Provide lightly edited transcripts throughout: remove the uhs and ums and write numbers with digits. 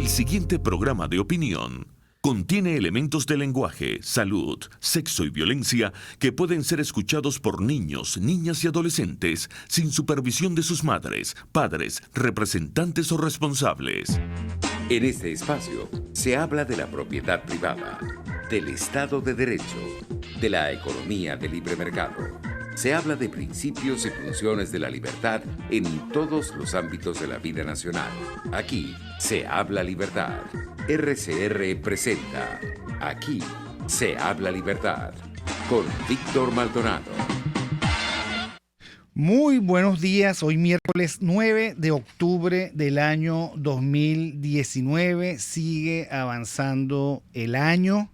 El siguiente programa de opinión contiene elementos de lenguaje, salud, sexo y violencia que pueden ser escuchados por niños, niñas y adolescentes sin supervisión de sus madres, padres, representantes o responsables. En este espacio se habla de la propiedad privada, del Estado de Derecho, de la economía de libre mercado. Se habla de principios y funciones de la libertad en todos los ámbitos de la vida nacional. Aquí se habla libertad. RCR presenta Aquí se habla libertad con Víctor Maldonado. Muy buenos días, hoy miércoles 9 de octubre del año 2019, sigue avanzando el año.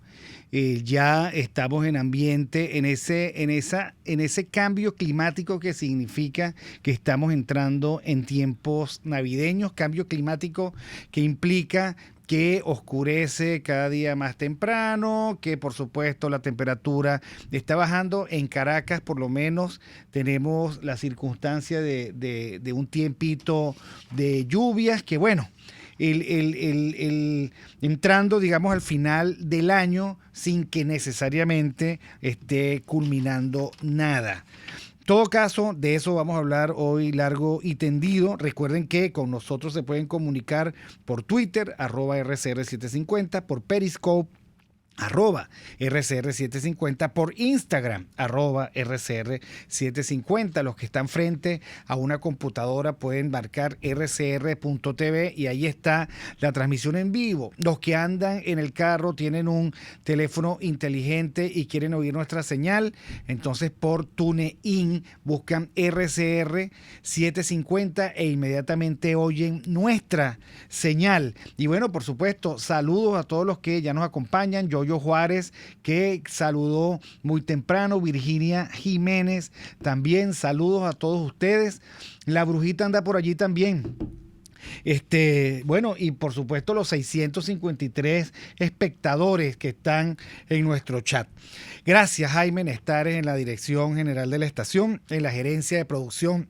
Ya estamos en ambiente, en ese cambio climático que significa que estamos entrando en tiempos navideños, cambio climático que implica que oscurece cada día más temprano, que por supuesto la temperatura está bajando. En Caracas por lo menos tenemos la circunstancia de un tiempito de lluvias que bueno, entrando, digamos, al final del año sin que necesariamente esté culminando nada. En todo caso, de eso vamos a hablar hoy largo y tendido. Recuerden que con nosotros se pueden comunicar por Twitter, @RCR750, por Periscope, @RCR750, por Instagram, @RCR750. Los que están frente a una computadora pueden marcar rcr.tv y ahí está la transmisión en vivo. Los que andan en el carro, tienen un teléfono inteligente y quieren oír nuestra señal, entonces por TuneIn buscan RCR750 e inmediatamente oyen nuestra señal. Y bueno, por supuesto, saludos a todos los que ya nos acompañan. Yoyo Juárez, que saludó muy temprano. Virginia Jiménez, también saludos a todos ustedes. La Brujita anda por allí también. Bueno, y por supuesto los 653 espectadores que están en nuestro chat. Gracias, Jaime Nestares, en la dirección general de la estación, en la gerencia de producción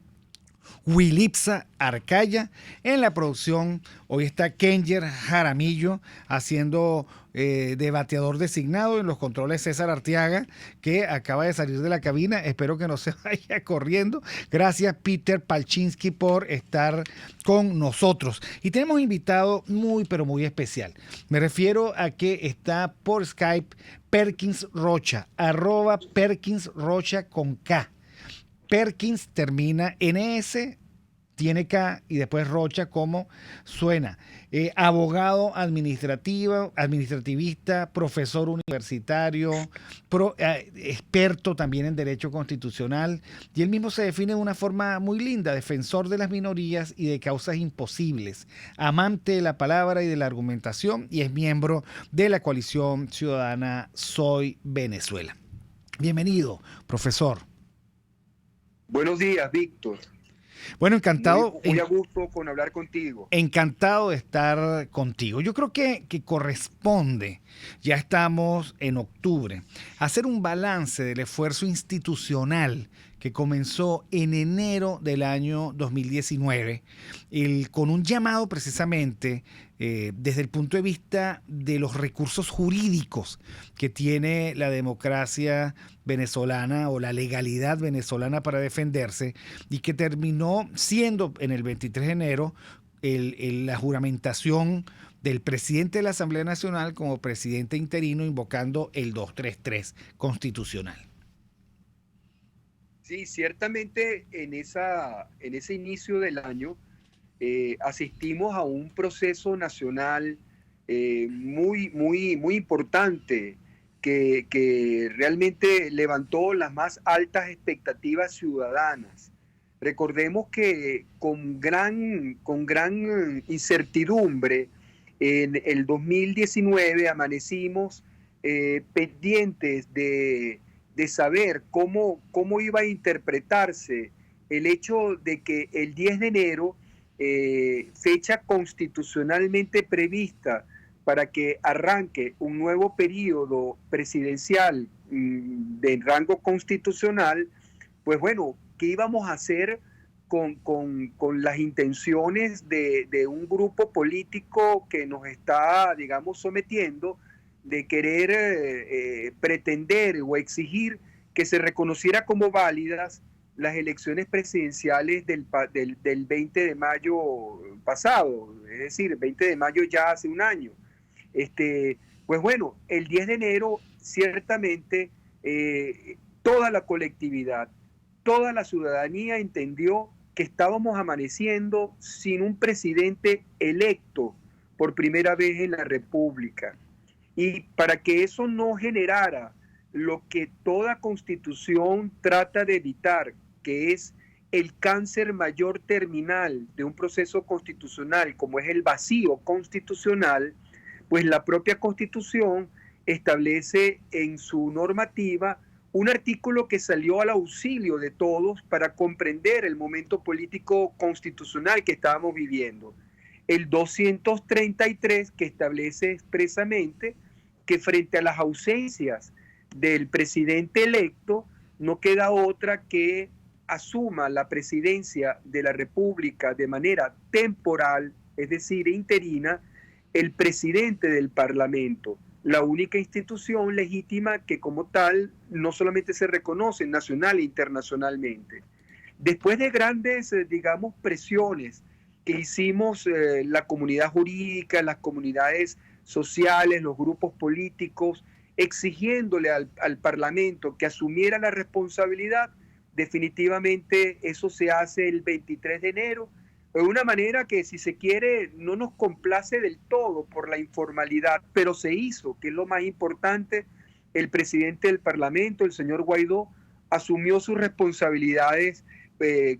Wilipsa Arcaya, en la producción hoy está Kenger Jaramillo haciendo de bateador designado, en los controles César Arteaga, que acaba de salir de la cabina, espero que no se vaya corriendo. Gracias Peter Palczynski por estar con nosotros, y tenemos invitado muy pero muy especial. Me refiero a que está por Skype Perkins Rocha, @Perkins Rocha con K. Perkins termina en S, tiene K y después Rocha como suena. Abogado administrativista, profesor universitario, experto también en derecho constitucional, y él mismo se define de una forma muy linda: defensor de las minorías y de causas imposibles, amante de la palabra y de la argumentación, y es miembro de la coalición ciudadana Soy Venezuela. Bienvenido, profesor. Buenos días, Víctor. Bueno, encantado. Muy a gusto con hablar contigo. Encantado de estar contigo. Yo creo que corresponde, ya estamos en octubre, hacer un balance del esfuerzo institucional que comenzó en enero del año 2019, con un llamado precisamente desde el punto de vista de los recursos jurídicos que tiene la democracia venezolana o la legalidad venezolana para defenderse, y que terminó siendo en el 23 de enero la juramentación del presidente de la Asamblea Nacional como presidente interino, invocando el 233 constitucional. Sí, ciertamente en ese inicio del año asistimos a un proceso nacional muy importante que realmente levantó las más altas expectativas ciudadanas. Recordemos que con gran incertidumbre en el 2019 amanecimos pendientes de saber cómo iba a interpretarse el hecho de que el 10 de enero, fecha constitucionalmente prevista para que arranque un nuevo periodo presidencial de rango constitucional, pues bueno, ¿qué íbamos a hacer con las intenciones de un grupo político que nos está, digamos, sometiendo, de querer pretender o exigir que se reconociera como válidas las elecciones presidenciales del 20 de mayo pasado, es decir, el 20 de mayo ya hace un año. Pues bueno, el 10 de enero ciertamente toda la colectividad, toda la ciudadanía entendió que estábamos amaneciendo sin un presidente electo por primera vez en la República. Y para que eso no generara lo que toda constitución trata de evitar, que es el cáncer mayor terminal de un proceso constitucional, como es el vacío constitucional, pues la propia Constitución establece en su normativa un artículo que salió al auxilio de todos para comprender el momento político constitucional que estábamos viviendo. El 233, que establece expresamente que frente a las ausencias del presidente electo, no queda otra que asuma la presidencia de la República de manera temporal, es decir, interina, el presidente del Parlamento, la única institución legítima que como tal no solamente se reconoce nacional e internacionalmente. Después de grandes, digamos, presiones que hicimos la comunidad jurídica, las comunidades sociales, los grupos políticos, exigiéndole al Parlamento que asumiera la responsabilidad, definitivamente eso se hace el 23 de enero, de una manera que, si se quiere, no nos complace del todo por la informalidad, pero se hizo, que es lo más importante. El presidente del Parlamento, el señor Guaidó, asumió sus responsabilidades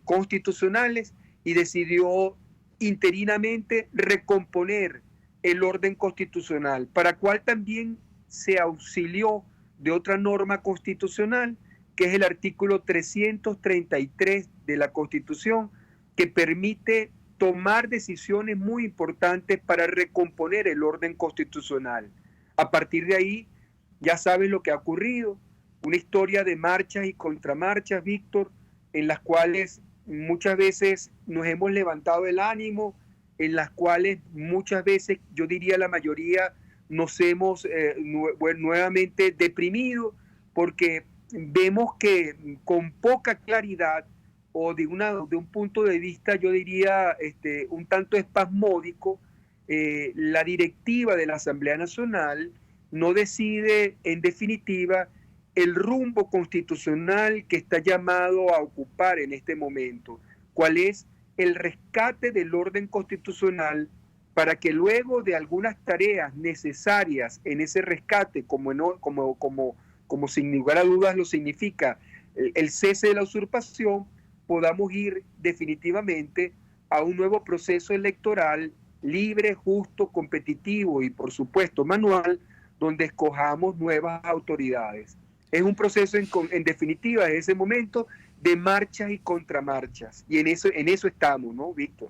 constitucionales y decidió interinamente recomponer el orden constitucional, para cual también se auxilió de otra norma constitucional, que es el artículo 333 de la Constitución, que permite tomar decisiones muy importantes para recomponer el orden constitucional. A partir de ahí, ya sabes lo que ha ocurrido, una historia de marchas y contramarchas, Víctor, en las cuales muchas veces nos hemos levantado el ánimo, en las cuales muchas veces, yo diría la mayoría, nos hemos nuevamente deprimido, porque vemos que con poca claridad o de un punto de vista, yo diría, un tanto espasmódico, la directiva de la Asamblea Nacional no decide, en definitiva, el rumbo constitucional que está llamado a ocupar en este momento. ¿Cuál es el rescate del orden constitucional para que luego de algunas tareas necesarias en ese rescate, como sin lugar a dudas lo significa el cese de la usurpación, podamos ir definitivamente a un nuevo proceso electoral libre, justo, competitivo y, por supuesto, manual, donde escojamos nuevas autoridades? Es un proceso, en definitiva, en ese momento, de marchas y contramarchas. Y en eso estamos, ¿no, Víctor?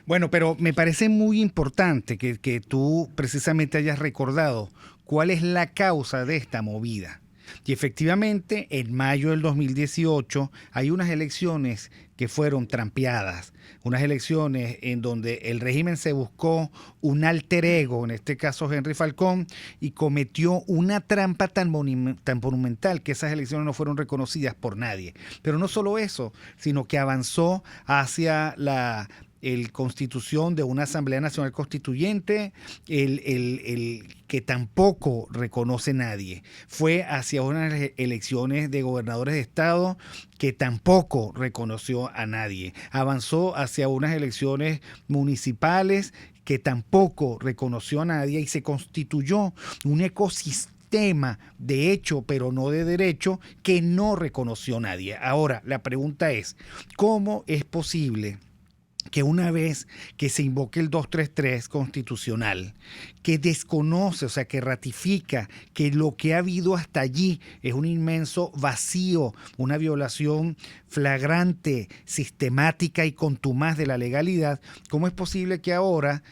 Bueno, pero me parece muy importante que tú precisamente hayas recordado cuál es la causa de esta movida. Y efectivamente, en mayo del 2018 hay unas elecciones que fueron trampeadas, unas elecciones en donde el régimen se buscó un alter ego, en este caso Henry Falcón, y cometió una trampa tan monumental que esas elecciones no fueron reconocidas por nadie. Pero no solo eso, sino que avanzó hacia la constitución de una Asamblea Nacional Constituyente, el que tampoco reconoce nadie. Fue hacia unas elecciones de gobernadores de estado que tampoco reconoció a nadie. Avanzó hacia unas elecciones municipales que tampoco reconoció a nadie y se constituyó un ecosistema de hecho, pero no de derecho, que no reconoció a nadie. Ahora, la pregunta es, ¿cómo es posible que una vez que se invoque el 233 constitucional, que desconoce, o sea, que ratifica que lo que ha habido hasta allí es un inmenso vacío, una violación flagrante, sistemática y contumaz de la legalidad, cómo es posible que ahora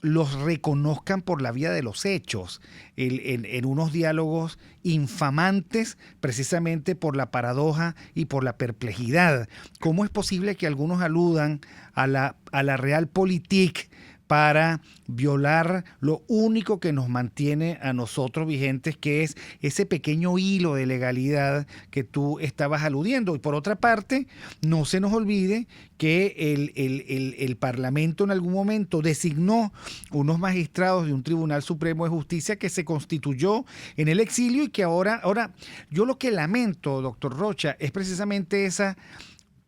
los reconozcan por la vía de los hechos, en unos diálogos infamantes precisamente por la paradoja y por la perplejidad. ¿Cómo es posible que algunos aludan a la realpolitik para violar lo único que nos mantiene a nosotros vigentes, que es ese pequeño hilo de legalidad que tú estabas aludiendo? Y por otra parte, no se nos olvide que el Parlamento en algún momento designó unos magistrados de un Tribunal Supremo de Justicia que se constituyó en el exilio y que ahora yo lo que lamento, doctor Rocha, es precisamente esa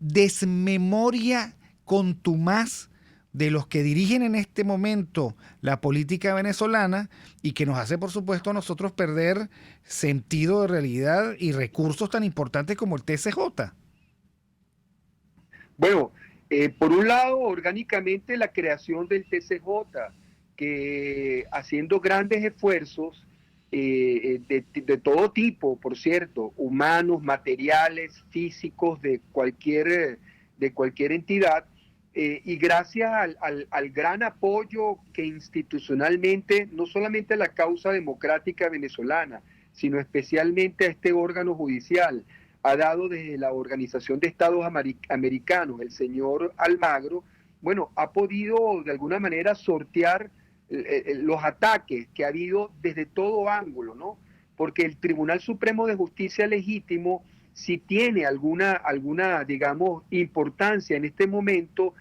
desmemoria contumaz de los que dirigen en este momento la política venezolana y que nos hace, por supuesto, a nosotros perder sentido de realidad y recursos tan importantes como el TSJ. Bueno, por un lado, orgánicamente la creación del TSJ, que haciendo grandes esfuerzos de todo tipo, por cierto, humanos, materiales, físicos, de cualquier entidad, y gracias al gran apoyo que institucionalmente, no solamente a la causa democrática venezolana, sino especialmente a este órgano judicial, ha dado desde la Organización de Estados Americanos, el señor Almagro, bueno, ha podido de alguna manera sortear los ataques que ha habido desde todo ángulo, ¿no? Porque el Tribunal Supremo de Justicia legítimo, si tiene alguna, digamos, importancia en este momento,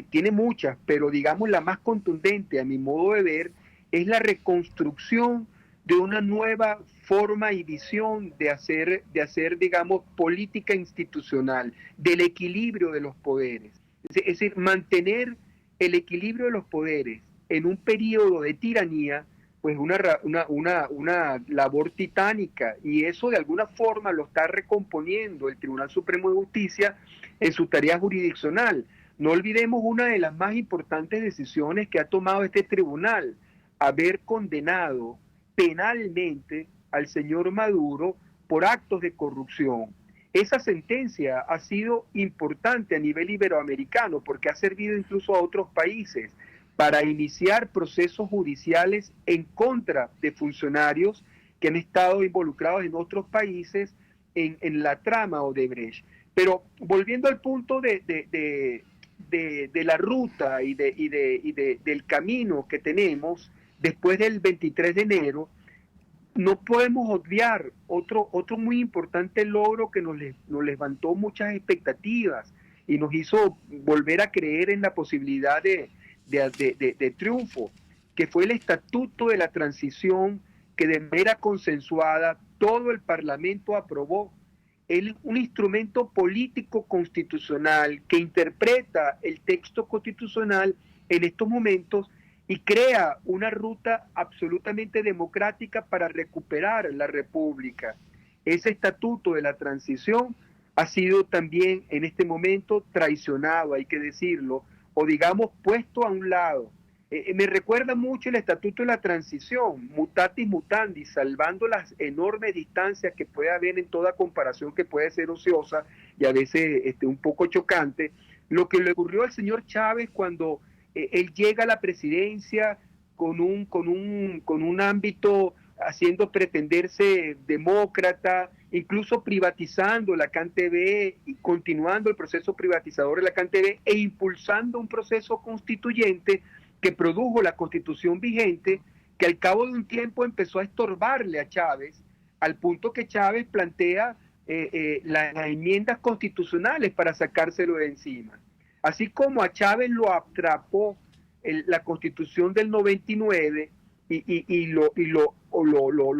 tiene muchas, pero digamos la más contundente a mi modo de ver es la reconstrucción de una nueva forma y visión de hacer, digamos, política institucional, del equilibrio de los poderes. Es decir, mantener el equilibrio de los poderes en un periodo de tiranía, pues una labor titánica, y eso de alguna forma lo está recomponiendo el Tribunal Supremo de Justicia en su tarea jurisdiccional. No olvidemos una de las más importantes decisiones que ha tomado este tribunal, haber condenado penalmente al señor Maduro por actos de corrupción. Esa sentencia ha sido importante a nivel iberoamericano porque ha servido incluso a otros países para iniciar procesos judiciales en contra de funcionarios que han estado involucrados en otros países en la trama Odebrecht. Pero volviendo al punto de la ruta y del camino que tenemos después del 23 de enero, no podemos obviar otro muy importante logro que nos levantó muchas expectativas y nos hizo volver a creer en la posibilidad de triunfo, que fue el Estatuto de la Transición, que de manera consensuada todo el Parlamento aprobó. Un instrumento político constitucional que interpreta el texto constitucional en estos momentos y crea una ruta absolutamente democrática para recuperar la República. Ese Estatuto de la Transición ha sido también en este momento traicionado, hay que decirlo, o digamos puesto a un lado. Me recuerda mucho el Estatuto de la Transición, mutatis mutandis, salvando las enormes distancias que puede haber en toda comparación que puede ser ociosa y a veces un poco chocante, lo que le ocurrió al señor Chávez cuando él llega a la presidencia con un ámbito haciendo pretenderse demócrata, incluso privatizando la CanTV y continuando el proceso privatizador de la CanTV e impulsando un proceso constituyente que produjo la constitución vigente, que al cabo de un tiempo empezó a estorbarle a Chávez, al punto que Chávez plantea las enmiendas constitucionales para sacárselo de encima. Así como a Chávez lo atrapó la constitución del 99 y lo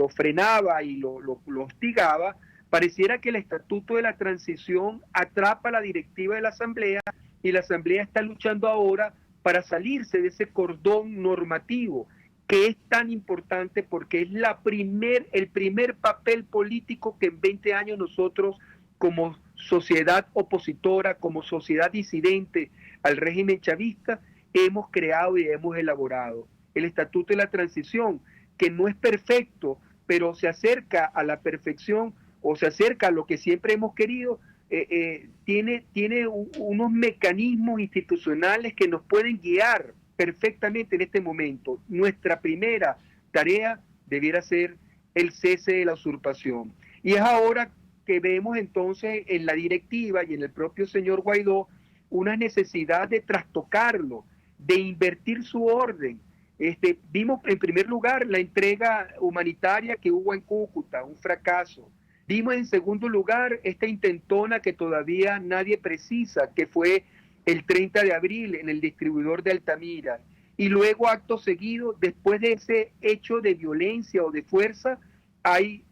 frenaba y lo hostigaba, pareciera que el Estatuto de la Transición atrapa la directiva de la Asamblea y la Asamblea está luchando ahora para salirse de ese cordón normativo que es tan importante porque es el primer papel político que en 20 años nosotros como sociedad opositora, como sociedad disidente al régimen chavista, hemos creado y hemos elaborado. El Estatuto de la Transición, que no es perfecto, pero se acerca a la perfección o se acerca a lo que siempre hemos querido, tiene unos mecanismos institucionales que nos pueden guiar perfectamente en este momento. Nuestra primera tarea debiera ser el cese de la usurpación. Y es ahora que vemos entonces en la directiva y en el propio señor Guaidó una necesidad de trastocarlo, de invertir su orden. Vimos en primer lugar la entrega humanitaria que hubo en Cúcuta, un fracaso. Vimos en segundo lugar esta intentona que todavía nadie precisa, que fue el 30 de abril en el distribuidor de Altamira. Y luego, acto seguido, después de ese hecho de violencia o de fuerza, hay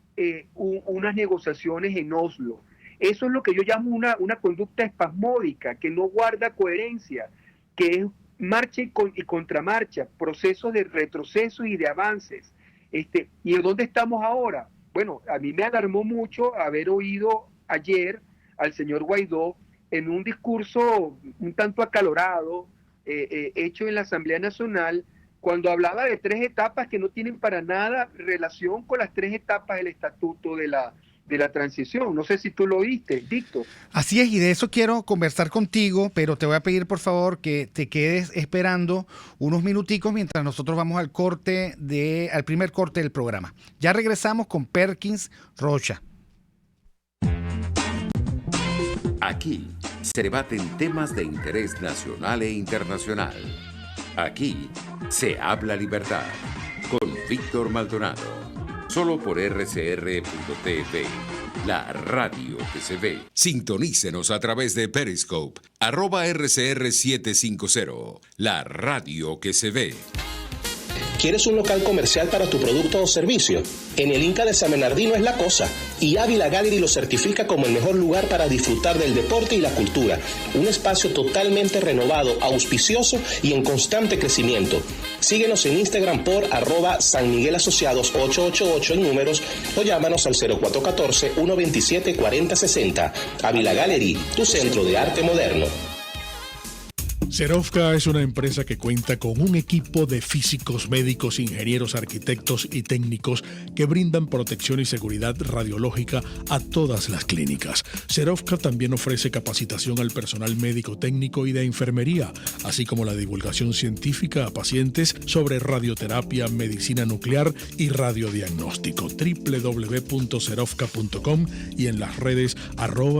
unas negociaciones en Oslo. Eso es lo que yo llamo una conducta espasmódica, que no guarda coherencia, que es marcha y contramarcha, procesos de retroceso y de avances. ¿Y dónde estamos ahora? Bueno, a mí me alarmó mucho haber oído ayer al señor Guaidó en un discurso un tanto acalorado, hecho en la Asamblea Nacional, cuando hablaba de 3 etapas que no tienen para nada relación con las 3 etapas del Estatuto de la Transición. No sé si tú lo oíste, Víctor. Así es, y de eso quiero conversar contigo, pero te voy a pedir por favor que te quedes esperando unos minuticos mientras nosotros vamos al primer corte del programa. Ya regresamos con Perkins Rocha. Aquí se debaten temas de interés nacional e internacional. Aquí se habla libertad con Víctor Maldonado. Solo por RCR.tv, la radio que se ve. Sintonícenos a través de Periscope, @RCR750, la radio que se ve. ¿Quieres un local comercial para tu producto o servicio? En el Inca de San Bernardino es la cosa, y Ávila Gallery lo certifica como el mejor lugar para disfrutar del deporte y la cultura. Un espacio totalmente renovado, auspicioso y en constante crecimiento. Síguenos en Instagram por @San Miguel Asociados 888 en números o llámanos al 0414-127-4060. Ávila Gallery, tu centro de arte moderno. Serovka es una empresa que cuenta con un equipo de físicos, médicos, ingenieros, arquitectos y técnicos que brindan protección y seguridad radiológica a todas las clínicas. Serovka también ofrece capacitación al personal médico técnico y de enfermería, así como la divulgación científica a pacientes sobre radioterapia, medicina nuclear y radiodiagnóstico. www.serovka.com y en las redes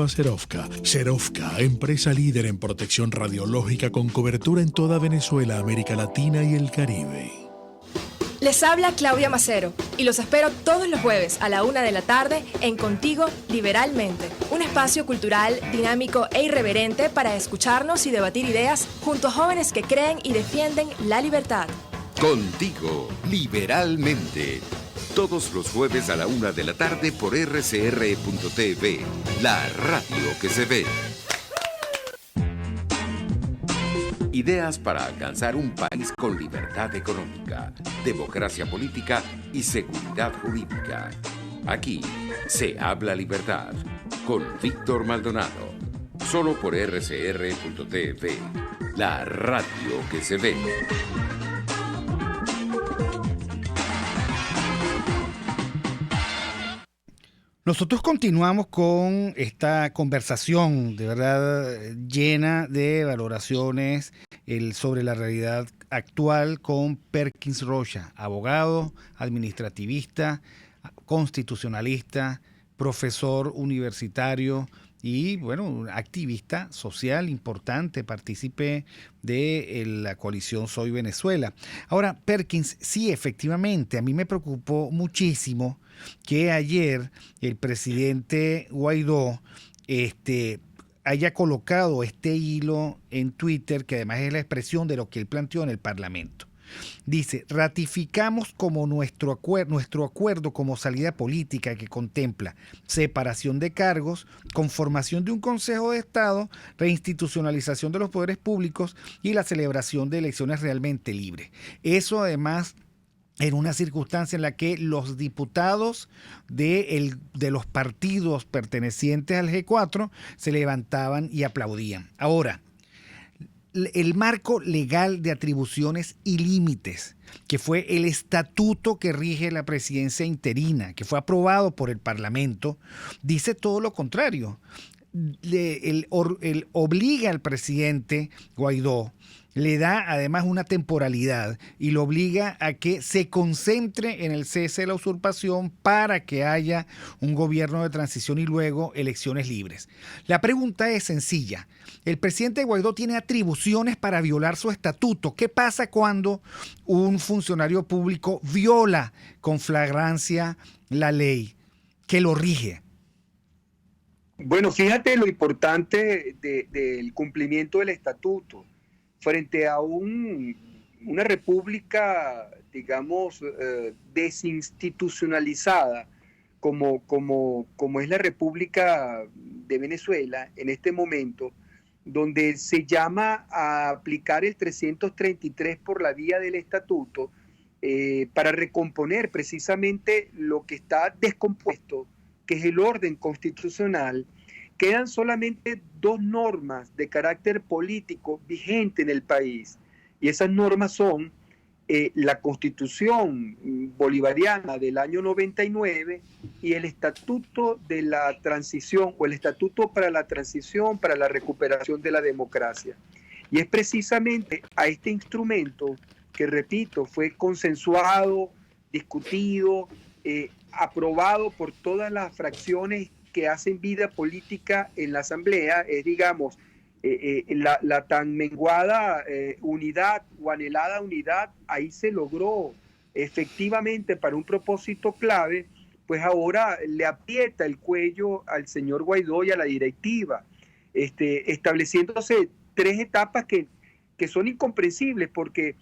@Serovka. Serovka, empresa líder en protección radiológica con cobertura en toda Venezuela, América Latina y el Caribe. Les habla Claudia Macero y los espero todos los jueves a la 1 de la tarde en Contigo Liberalmente, un espacio cultural, dinámico e irreverente para escucharnos y debatir ideas junto a jóvenes que creen y defienden la libertad. Contigo Liberalmente. Todos los jueves a la 1 de la tarde por RCR.tv, la radio que se ve. Ideas para alcanzar un país con libertad económica, democracia política y seguridad jurídica. Aquí se habla libertad con Víctor Maldonado. Solo por RCR.tv, la radio que se ve. Nosotros continuamos con esta conversación de verdad llena de valoraciones sobre la realidad actual con Perkins Rocha, abogado, administrativista, constitucionalista, profesor universitario y, bueno, activista social importante, partícipe de la coalición Soy Venezuela. Ahora, Perkins, sí, efectivamente, a mí me preocupó muchísimo que ayer el presidente Guaidó haya colocado este hilo en Twitter, que además es la expresión de lo que él planteó en el Parlamento. Dice: ratificamos como nuestro acuerdo como salida política que contempla separación de cargos, conformación de un Consejo de Estado, reinstitucionalización de los poderes públicos y la celebración de elecciones realmente libres. Eso además en una circunstancia en la que los diputados de los partidos pertenecientes al G4 se levantaban y aplaudían. Ahora, el marco legal de atribuciones y límites, que fue el estatuto que rige la presidencia interina, que fue aprobado por el Parlamento, dice todo lo contrario. Él obliga al presidente Guaidó le da además una temporalidad y lo obliga a que se concentre en el cese de la usurpación para que haya un gobierno de transición y luego elecciones libres. La pregunta es sencilla. El presidente Guaidó tiene atribuciones para violar su estatuto. ¿Qué pasa cuando un funcionario público viola con flagrancia la ley que lo rige? Bueno, fíjate lo importante del cumplimiento del estatuto. Frente a una república, digamos, desinstitucionalizada, como es la República de Venezuela en este momento, donde se llama a aplicar el 333 por la vía del estatuto para recomponer precisamente lo que está descompuesto, que es el orden constitucional. Quedan solamente 2 normas de carácter político vigente en el país. Y esas normas son la Constitución bolivariana del año 99 y el Estatuto de la Transición o el Estatuto para la Transición, para la recuperación de la democracia. Y es precisamente a este instrumento que, repito, fue consensuado, discutido, aprobado por todas las fracciones que hacen vida política en la Asamblea, digamos, la tan menguada unidad o anhelada unidad, ahí se logró efectivamente para un propósito clave, pues ahora le aprieta el cuello al señor Guaidó y a la directiva, estableciéndose 3 etapas que son incomprensibles porque,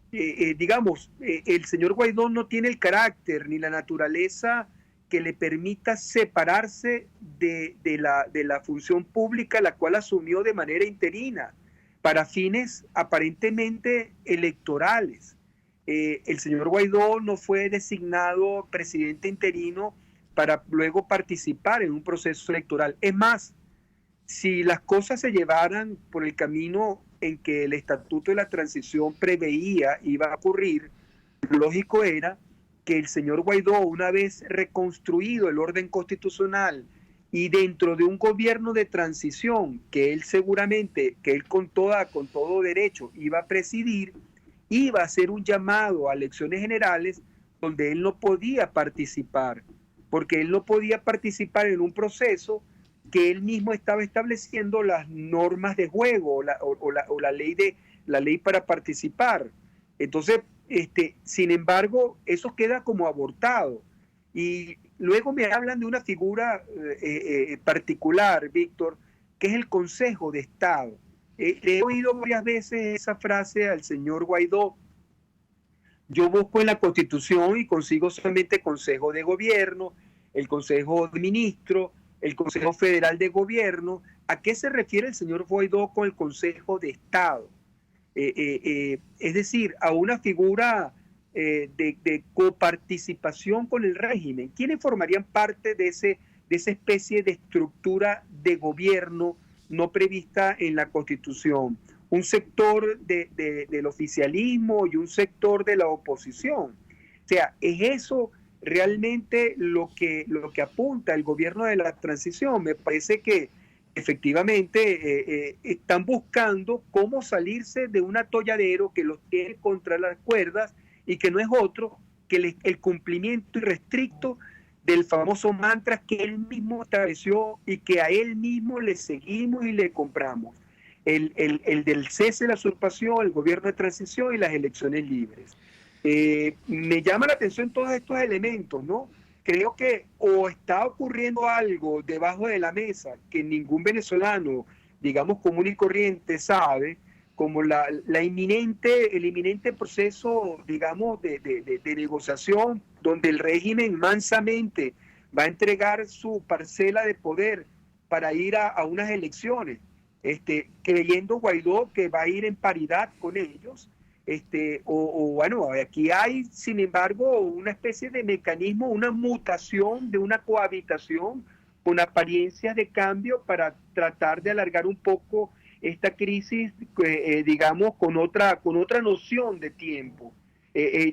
digamos, el señor Guaidó no tiene el carácter ni la naturaleza que le permita separarse de la función pública, la cual asumió de manera interina, para fines aparentemente electorales. El señor Guaidó no fue designado presidente interino para luego participar en un proceso electoral. Es más, si las cosas se llevaran por el camino en que el Estatuto de la Transición preveía iba a ocurrir, lo lógico era que el señor Guaidó, una vez reconstruido el orden constitucional y dentro de un gobierno de transición que él seguramente, que él con todo derecho iba a presidir, iba a hacer un llamado a elecciones generales donde él no podía participar, porque él no podía participar en un proceso que él mismo estaba estableciendo las normas de juego o la ley para participar. Entonces, sin embargo, eso queda como abortado. Y luego me hablan de una figura particular, Víctor, que es el Consejo de Estado. Le he oído varias veces esa frase al señor Guaidó. Yo busco en la Constitución y consigo solamente Consejo de Gobierno, el Consejo de Ministros, el Consejo Federal de Gobierno. ¿A qué se refiere el señor Guaidó con el Consejo de Estado? Es decir, a una figura de coparticipación con el régimen. ¿Quiénes formarían parte de esa especie de estructura de gobierno no prevista en la Constitución? Un sector del oficialismo y un sector de la oposición. O sea, ¿es eso realmente lo que apunta el gobierno de la transición? Me parece que efectivamente están buscando cómo salirse de un atolladero que los tiene contra las cuerdas y que no es otro que el cumplimiento irrestricto del famoso mantra que él mismo estableció y que a él mismo le seguimos y le compramos. El del cese de la usurpación, el gobierno de transición y las elecciones libres. Me llama la atención todos estos elementos, ¿no? Creo que o está ocurriendo algo debajo de la mesa que ningún venezolano, digamos, común y corriente sabe, como el inminente proceso, digamos, de negociación, donde el régimen mansamente va a entregar su parcela de poder para ir a unas elecciones, creyendo Guaidó que va a ir en paridad con ellos. Bueno, aquí hay, sin embargo, una especie de mecanismo, una mutación de una cohabitación con apariencias de cambio para tratar de alargar un poco esta crisis, digamos, con otra noción de tiempo.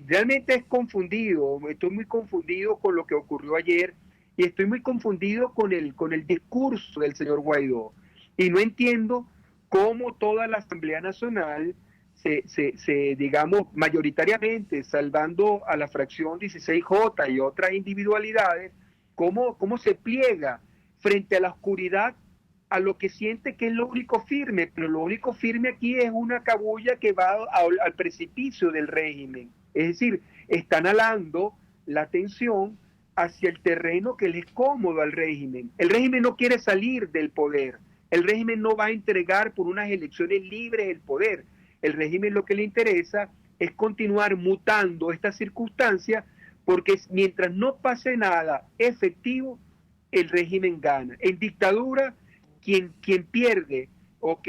Realmente es confundido, estoy muy confundido con lo que ocurrió ayer y estoy muy confundido con el discurso del señor Guaidó. Y no entiendo cómo toda la Asamblea Nacional digamos, mayoritariamente, salvando a la fracción 16J y otras individualidades, cómo se pliega frente a la oscuridad a lo que siente que es lo único firme, pero lo único firme aquí es una cabulla que va al precipicio del régimen. Es decir, están alando la tensión hacia el terreno que le es cómodo al régimen. El régimen no quiere salir del poder. El régimen no va a entregar por unas elecciones libres el poder. El régimen lo que le interesa es continuar mutando estas circunstancias, porque mientras no pase nada efectivo, el régimen gana. En dictadura, quien pierde o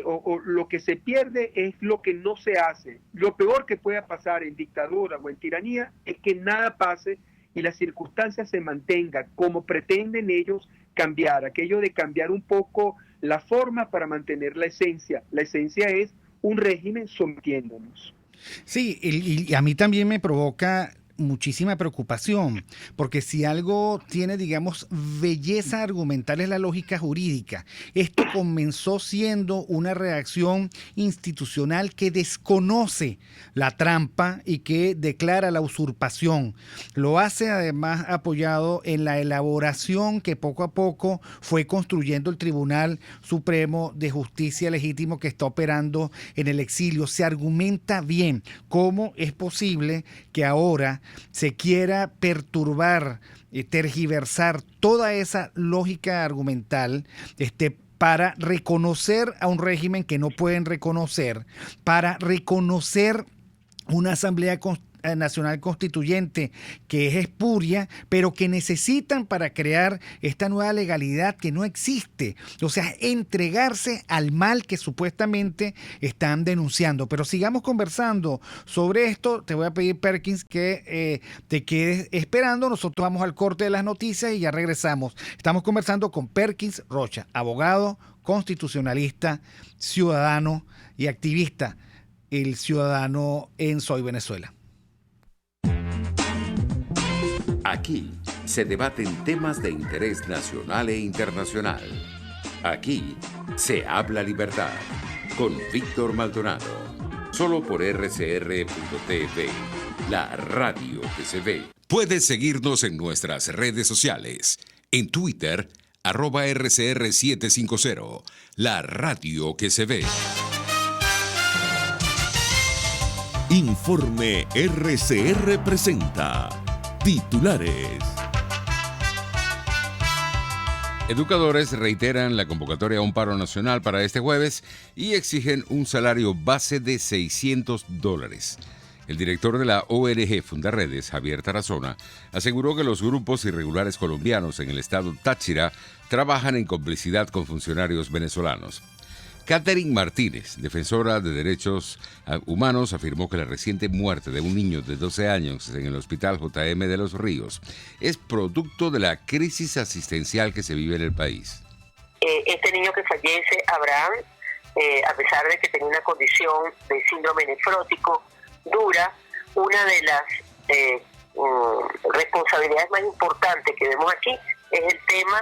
lo que se pierde es lo que no se hace. Lo peor que pueda pasar en dictadura o en tiranía es que nada pase y las circunstancias se mantengan como pretenden ellos cambiar. Aquello de cambiar un poco la forma para mantener la esencia. La esencia es un régimen sometiéndonos. Sí, y a mí también me provoca muchísima preocupación, porque si algo tiene, digamos, belleza argumental es la lógica jurídica. Esto comenzó siendo una reacción institucional que desconoce la trampa y que declara la usurpación. Lo hace además apoyado en la elaboración que poco a poco fue construyendo el Tribunal Supremo de Justicia Legítimo que está operando en el exilio. Se argumenta bien cómo es posible que ahora se quiera perturbar, tergiversar toda esa lógica argumental, para reconocer a un régimen que no pueden reconocer, para reconocer una Asamblea Nacional Constituyente que es espuria, pero que necesitan para crear esta nueva legalidad que no existe. O sea, entregarse al mal que supuestamente están denunciando. Pero sigamos conversando sobre esto. Te voy a pedir, Perkins, que te quedes esperando. Nosotros vamos al corte de las noticias y ya regresamos. Estamos conversando con Perkins Rocha, abogado, constitucionalista, ciudadano y activista, el ciudadano en Soy Venezuela. Aquí se debaten temas de interés nacional e internacional. Aquí se habla libertad con Víctor Maldonado. Solo por RCR.tv, la radio que se ve. Puedes seguirnos en nuestras redes sociales. En Twitter, @RCR750, la radio que se ve. Informe RCR presenta titulares. Educadores reiteran la convocatoria a un paro nacional para este jueves y exigen un salario base de $600. El director de la ONG Fundaredes, Javier Tarazona, aseguró que los grupos irregulares colombianos en el estado Táchira trabajan en complicidad con funcionarios venezolanos. Catherine Martínez, defensora de derechos humanos, afirmó que la reciente muerte de un niño de 12 años en el Hospital JM de Los Ríos es producto de la crisis asistencial que se vive en el país. Este niño que fallece, Abraham, a pesar de que tenía una condición de síndrome nefrótico dura, una de las responsabilidades más importantes que vemos aquí es el tema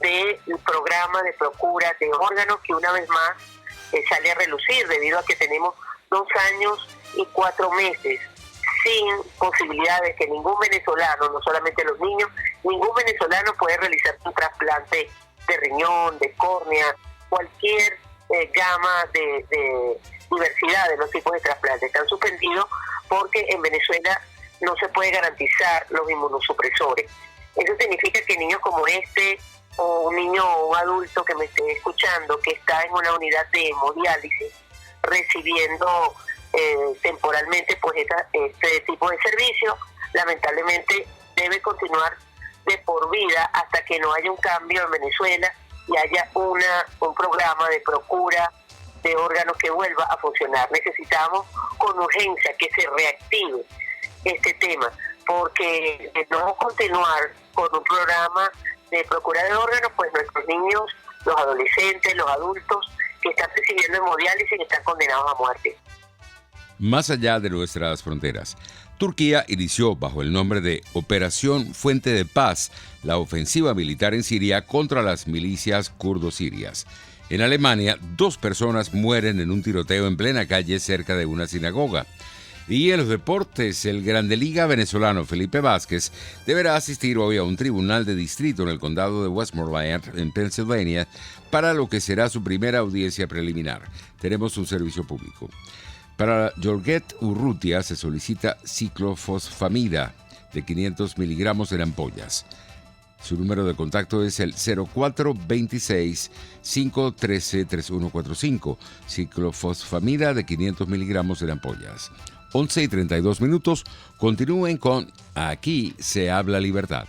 del programa de procura de órganos que una vez más sale a relucir debido a que tenemos 2 años y 4 meses sin posibilidad de que ningún venezolano, no solamente los niños, ningún venezolano puede realizar un trasplante de riñón, de córnea, cualquier gama de diversidad de los tipos de trasplantes. Están suspendidos porque en Venezuela no se puede garantizar los inmunosupresores. Eso significa que niños como este, o un niño o un adulto que me esté escuchando que está en una unidad de hemodiálisis recibiendo temporalmente pues este tipo de servicio, lamentablemente debe continuar de por vida hasta que no haya un cambio en Venezuela y haya un programa de procura de órganos que vuelva a funcionar. Necesitamos con urgencia que se reactive este tema, porque de no continuar con un programa de procura de órganos, pues nuestros niños, los adolescentes, los adultos que están recibiendo hemodiálisis están condenados a muerte. Más allá de nuestras fronteras, Turquía inició bajo el nombre de Operación Fuente de Paz la ofensiva militar en Siria contra las milicias kurdo-sirias. En Alemania, 2 personas mueren en un tiroteo en plena calle cerca de una sinagoga. Y en los deportes, el Grande Liga venezolano Felipe Vázquez deberá asistir hoy a un tribunal de distrito en el condado de Westmoreland, en Pensilvania, para lo que será su primera audiencia preliminar. Tenemos un servicio público. Para Jorget Urrutia se solicita ciclofosfamida de 500 miligramos en ampollas. Su número de contacto es el 0426-513-3145. Ciclofosfamida de 500 miligramos en ampollas. 11:32. Continúen con Aquí se habla libertad.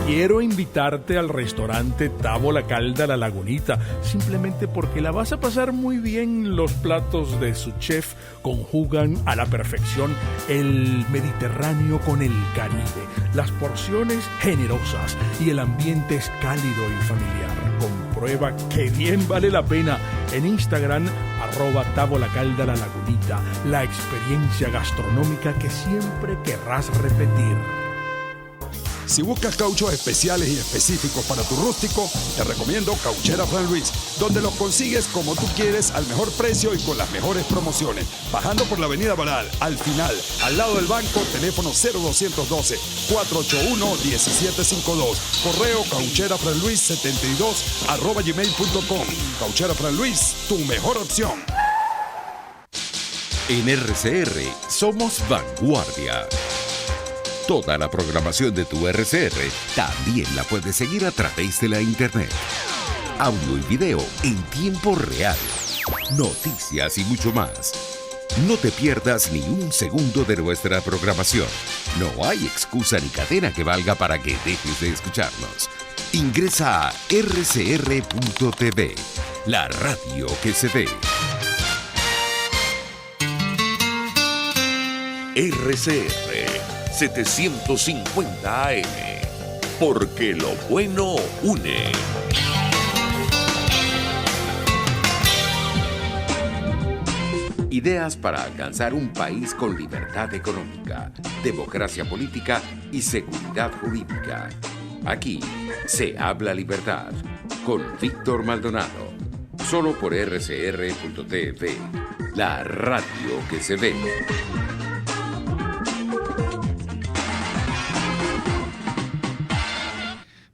Quiero invitarte al restaurante Tavo La Calda La Lagunita, simplemente porque la vas a pasar muy bien. Los platos de su chef conjugan a la perfección el Mediterráneo con el Caribe, las porciones generosas y el ambiente es cálido y familiar. Comprueba que bien vale la pena en Instagram, @Tavo La Calda La Lagunita, la experiencia gastronómica que siempre querrás repetir. Si buscas cauchos especiales y específicos para tu rústico, te recomiendo Cauchera Fran Luis, donde los consigues como tú quieres, al mejor precio y con las mejores promociones. Bajando por la avenida Baral, al final, al lado del banco, teléfono 0212-481-1752. Correo caucherafranluis72@gmail.com. Cauchera Fran Luis, tu mejor opción. En RCR somos vanguardia. Toda la programación de tu RCR también la puedes seguir a través de la internet. Audio y video en tiempo real. Noticias y mucho más. No te pierdas ni un segundo de nuestra programación. No hay excusa ni cadena que valga para que dejes de escucharnos. Ingresa a rcr.tv, la radio que se ve. RCR 750 AM, porque lo bueno une. Ideas para alcanzar un país con libertad económica, democracia política y seguridad jurídica. Aquí se habla libertad con Víctor Maldonado. Solo por rcr.tv, la radio que se ve.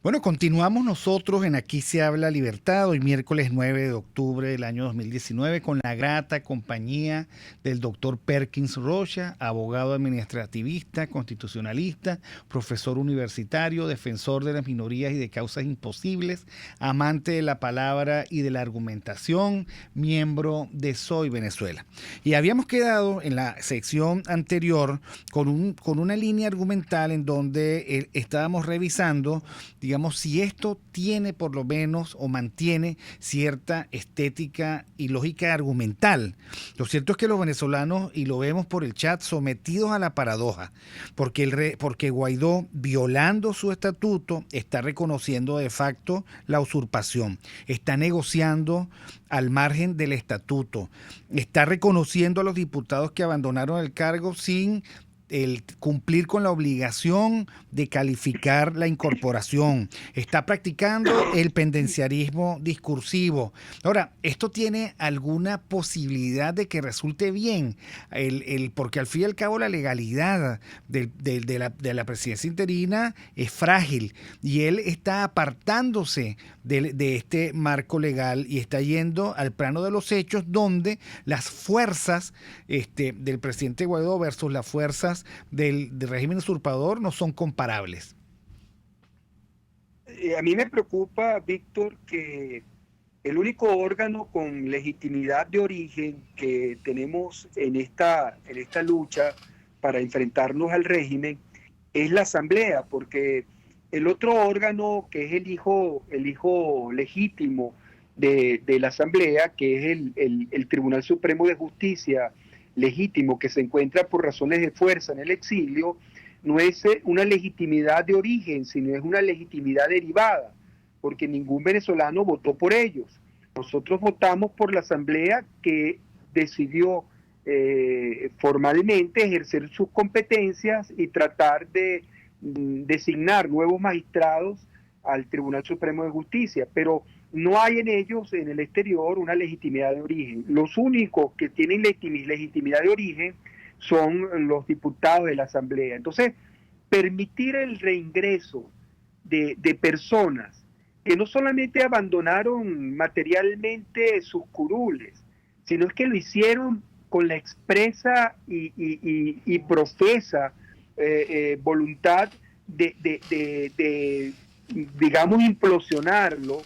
Bueno, continuamos nosotros en Aquí se habla libertad, hoy miércoles 9 de octubre del año 2019, con la grata compañía del doctor Perkins Rocha, abogado administrativista, constitucionalista, profesor universitario, defensor de las minorías y de causas imposibles, amante de la palabra y de la argumentación, miembro de Soy Venezuela. Y habíamos quedado en la sección anterior con una línea argumental en donde estábamos revisando, digamos, si esto tiene por lo menos o mantiene cierta estética y lógica argumental. Lo cierto es que los venezolanos, y lo vemos por el chat, sometidos a la paradoja, porque Guaidó, violando su estatuto, está reconociendo de facto la usurpación, está negociando al margen del estatuto, está reconociendo a los diputados que abandonaron el cargo sin el cumplir con la obligación de calificar la incorporación, está practicando el pendenciarismo discursivo. Ahora, ¿esto tiene alguna posibilidad de que resulte bien? Porque al fin y al cabo la legalidad de la presidencia interina es frágil y él está apartándose de este marco legal y está yendo al plano de los hechos, donde las fuerzas del presidente Guaidó versus las fuerzas del régimen usurpador no son comparables. A mí me preocupa, Víctor, que el único órgano con legitimidad de origen que tenemos en esta lucha para enfrentarnos al régimen es la Asamblea, porque el otro órgano, que es el hijo legítimo de la Asamblea, que es el Tribunal Supremo de Justicia legítimo, que se encuentra por razones de fuerza en el exilio, no es una legitimidad de origen, sino es una legitimidad derivada, porque ningún venezolano votó por ellos. Nosotros votamos por la Asamblea que decidió formalmente ejercer sus competencias y tratar de designar nuevos magistrados al Tribunal Supremo de Justicia, pero no hay en ellos, en el exterior, una legitimidad de origen. Los únicos que tienen legitimidad de origen son los diputados de la Asamblea. Entonces, permitir el reingreso de personas que no solamente abandonaron materialmente sus curules, sino es que lo hicieron con la expresa y profesa voluntad de digamos, implosionarlo,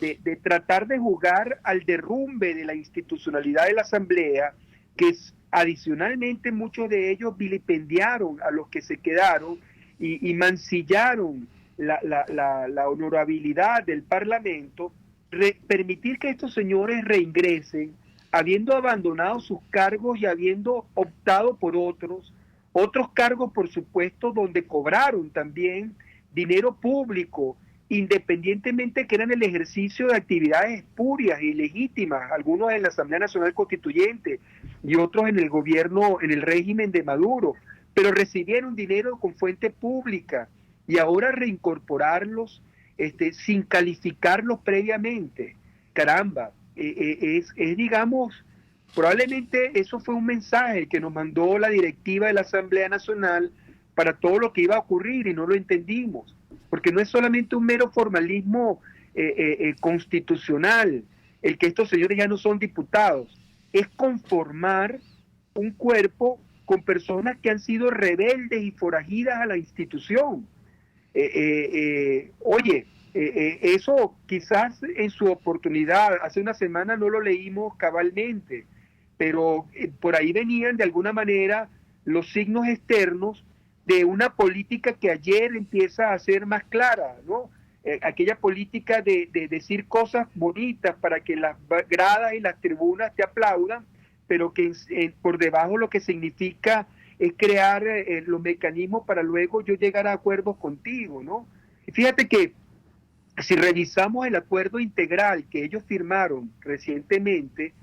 de tratar de jugar al derrumbe de la institucionalidad de la Asamblea, que adicionalmente muchos de ellos vilipendiaron a los que se quedaron y mancillaron la honorabilidad del Parlamento. Permitir que estos señores reingresen, habiendo abandonado sus cargos y habiendo optado por otros cargos, por supuesto, donde cobraron también dinero público, independientemente que eran el ejercicio de actividades espurias y ilegítimas, algunos en la Asamblea Nacional Constituyente y otros en el gobierno, en el régimen de Maduro, pero recibieron dinero con fuente pública, y ahora reincorporarlos sin calificarlos previamente, caramba, digamos, probablemente eso fue un mensaje que nos mandó la directiva de la Asamblea Nacional para todo lo que iba a ocurrir, y no lo entendimos, porque no es solamente un mero formalismo constitucional el que estos señores ya no son diputados, es conformar un cuerpo con personas que han sido rebeldes y forajidas a la institución. Eso quizás en su oportunidad, hace una semana no lo leímos cabalmente, pero por ahí venían de alguna manera los signos externos de una política que ayer empieza a ser más clara, ¿no? Aquella política de decir cosas bonitas para que las gradas y las tribunas te aplaudan, pero que por debajo lo que significa es crear los mecanismos para luego yo llegar a acuerdos contigo, ¿no? Y fíjate que si revisamos el acuerdo integral que ellos firmaron recientemente,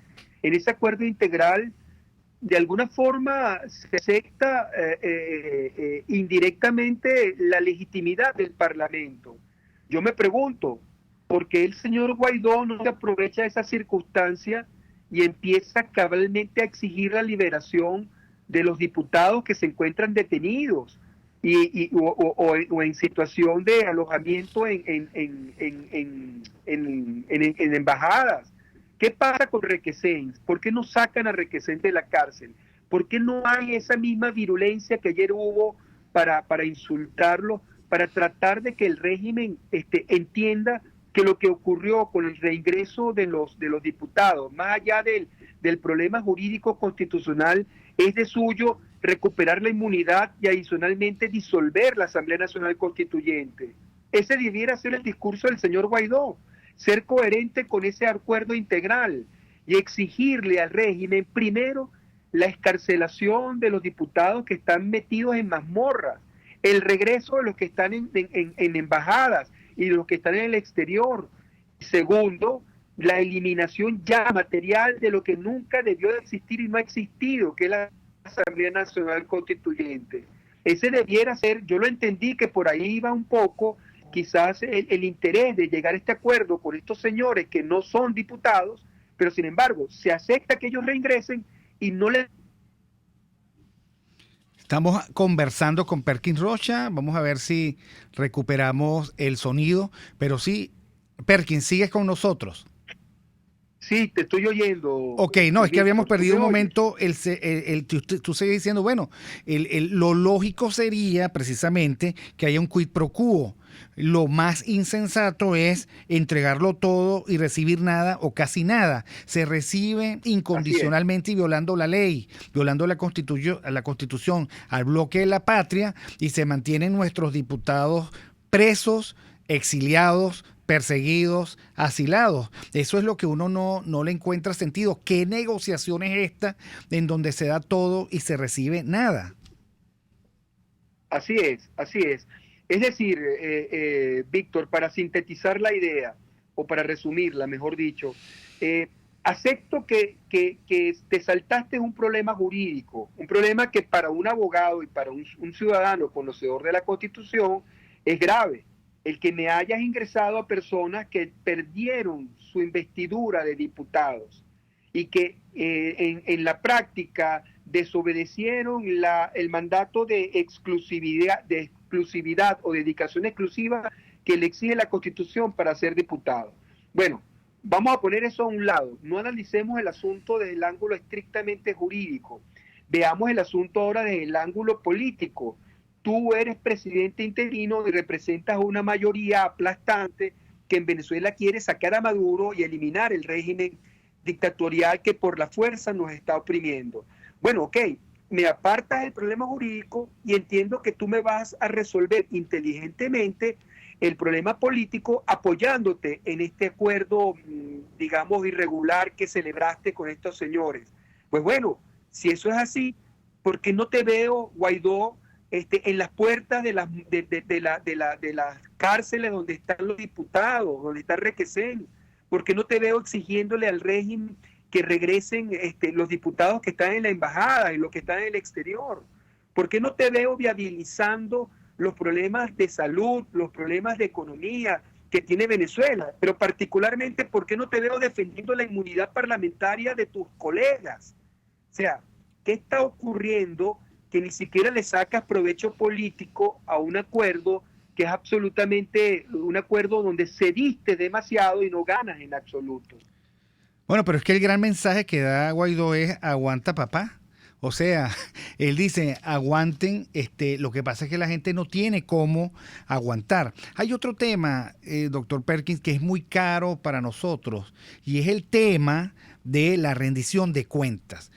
en ese acuerdo integral de alguna forma se acepta indirectamente la legitimidad del Parlamento. Yo me pregunto, ¿por qué el señor Guaidó no se aprovecha de esa circunstancia y empieza cabalmente a exigir la liberación de los diputados que se encuentran detenidos o en situación de alojamiento en embajadas? ¿Qué pasa con Requesens? ¿Por qué no sacan a Requesens de la cárcel? ¿Por qué no hay esa misma virulencia que ayer hubo para insultarlo, para tratar de que el régimen entienda que lo que ocurrió con el reingreso de los diputados, más allá del problema jurídico constitucional, es de suyo recuperar la inmunidad y adicionalmente disolver la Asamblea Nacional Constituyente? Ese debiera ser el discurso del señor Guaidó, ser coherente con ese acuerdo integral y exigirle al régimen, primero, la excarcelación de los diputados que están metidos en mazmorras, el regreso de los que están en embajadas y de los que están en el exterior. Segundo, la eliminación ya material de lo que nunca debió de existir y no ha existido, que es la Asamblea Nacional Constituyente. Ese debiera ser, yo lo entendí que por ahí iba un poco, quizás el interés de llegar a este acuerdo con estos señores que no son diputados, pero sin embargo se acepta que ellos reingresen y no le... Estamos conversando con Perkins Rocha, vamos a ver si recuperamos el sonido, pero sí, Perkins, ¿sigues con nosotros? Sí, te estoy oyendo. Ok, no, es que habíamos perdido un momento, tú seguís diciendo, bueno, lo lógico sería precisamente que haya un quid pro quo. Lo más insensato es entregarlo todo y recibir nada o casi nada. Se recibe incondicionalmente y violando la ley, violando la Constitución al bloque de la patria, y se mantienen nuestros diputados presos, exiliados, perseguidos, asilados. Eso es lo que uno no le encuentra sentido. ¿Qué negociación es esta en donde se da todo y se recibe nada? Así es, así es. Es decir, Víctor, para sintetizar la idea, o para resumirla, mejor dicho, acepto que te saltaste un problema jurídico, un problema que para un abogado y para un ciudadano conocedor de la Constitución es grave. El que me hayas ingresado a personas que perdieron su investidura de diputados y que en la práctica desobedecieron el mandato de exclusividad o dedicación exclusiva que le exige la Constitución para ser diputado. Bueno, vamos a poner eso a un lado. No analicemos el asunto desde el ángulo estrictamente jurídico. Veamos el asunto ahora desde el ángulo político. Tú eres presidente interino y representas una mayoría aplastante que en Venezuela quiere sacar a Maduro y eliminar el régimen dictatorial que por la fuerza nos está oprimiendo. Bueno, ok, me apartas el problema jurídico y entiendo que tú me vas a resolver inteligentemente el problema político apoyándote en este acuerdo, digamos, irregular que celebraste con estos señores. Pues bueno, si eso es así, ¿por qué no te veo, Guaidó, en las puertas de las cárceles donde están los diputados, donde está Requesén? ¿Por qué no te veo exigiéndole al régimen que regresen los diputados que están en la embajada y los que están en el exterior? ¿Por qué no te veo viabilizando los problemas de salud, los problemas de economía que tiene Venezuela? Pero particularmente, ¿por qué no te veo defendiendo la inmunidad parlamentaria de tus colegas? O sea, ¿qué está ocurriendo que ni siquiera le sacas provecho político a un acuerdo que es absolutamente un acuerdo donde cediste demasiado y no ganas en absoluto? Bueno, pero es que el gran mensaje que da Guaidó es aguanta papá. O sea, él dice, aguanten, lo que pasa es que la gente no tiene cómo aguantar. Hay otro tema, doctor Perkins, que es muy caro para nosotros, y es el tema de la rendición de cuentas.